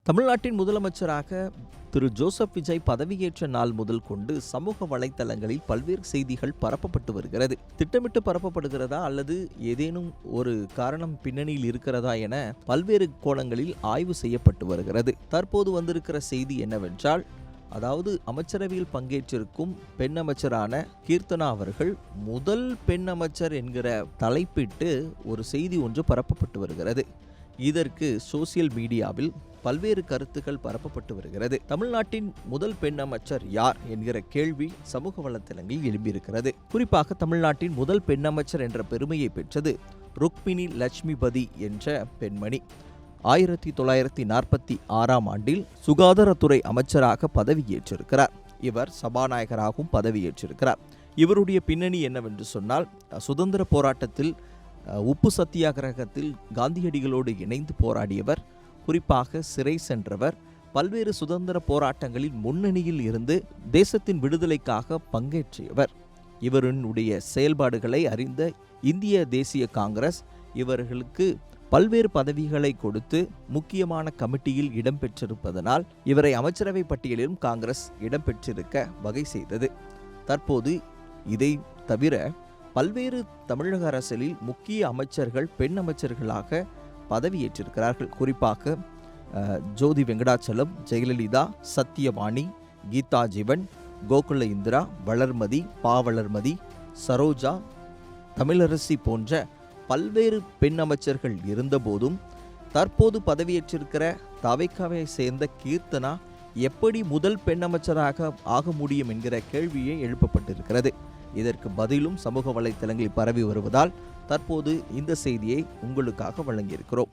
தமிழ்நாட்டின் முதலமைச்சராக திரு ஜோசப் விஜய் பதவியேற்ற நாள் முதல் கொண்டு சமூக வலைத்தளங்களில் பல்வேறு செய்திகள் பரப்பப்பட்டு வருகிறது. திட்டமிட்டு பரப்பப்படுகிறதா அல்லது ஏதேனும் ஒரு காரணம் பின்னணியில் இருக்கிறதா என பல்வேறு கோணங்களில் ஆய்வு செய்யப்பட்டு வருகிறது. தற்போது வந்திருக்கிற செய்தி என்னவென்றால், அதாவது அமைச்சரவையில் பங்கேற்றிருக்கும் பெண் அமைச்சரான கீர்த்தனா அவர்கள் முதல் பெண் அமைச்சர் என்கிற தலைப்பிட்டு ஒரு செய்தி ஒன்று பரப்பப்பட்டு வருகிறது. இதற்கு சோசியல் மீடியாவில் பல்வேறு கருத்துக்கள் பரப்பப்பட்டு வருகிறது. தமிழ்நாட்டின் முதல் பெண் அமைச்சர் யார் என்கிற கேள்வி சமூக வலைத்தளங்களில் எழும்பியிருக்கிறது. குறிப்பாக தமிழ்நாட்டின் முதல் பெண் அமைச்சர் என்ற பெருமையை பெற்றது ருக்மிணி லட்சுமிபதி என்ற பெண்மணி. 1946ஆம் ஆண்டில் சுகாதாரத்துறை அமைச்சராக பதவியேற்றிருக்கிறார். இவர் சபாநாயகராகவும் பதவியேற்றிருக்கிறார். இவருடைய பின்னணி என்னவென்று சொன்னால், சுதந்திர போராட்டத்தில் உப்பு சத்தியாகிரகத்தில் காந்தியடிகளோடு இணைந்து போராடியவர், குறிப்பாக சிறை சென்றவர், பல்வேறு சுதந்திர போராட்டங்களில் முன்னணியில் இருந்து தேசத்தின் விடுதலைக்காக பங்கேற்றியவர். இவருடைய செயல்பாடுகளை அறிந்த இந்திய தேசிய காங்கிரஸ் இவர்களுக்கு பல்வேறு பதவிகளை கொடுத்து முக்கியமான கமிட்டியில் இடம்பெற்றிருப்பதனால் இவரை அமைச்சரவை பட்டியலிலும் காங்கிரஸ் இடம்பெற்றிருக்க வகை செய்தது. தற்போது இதை தவிர பல்வேறு தமிழக அரசியலில் முக்கிய அமைச்சர்கள் பெண் அமைச்சர்களாக பதவியேற்றிருக்கிறார்கள். குறிப்பாக ஜோதி வெங்கடாச்சலம், ஜெயலலிதா, சத்தியவாணி, கீதா ஜீவன், கோகுல இந்திரா, வளர்மதி, வளர்மதி, சரோஜா, தமிழரசி போன்ற பல்வேறு பெண் அமைச்சர்கள் இருந்தபோதும் தற்போது பதவியேற்றிருக்கிற தவைக்காவை சேர்ந்த கீர்த்தனா எப்படி முதல் பெண் அமைச்சராக ஆக முடியும் என்கிற கேள்வியே எழுப்பப்பட்டிருக்கிறது. இதற்கு பதிலும் சமூக வலைத்தளங்களில் பரவி வருவதால் தற்போது இந்த செய்தியை உங்களுக்காக வழங்கியிருக்கிறோம்.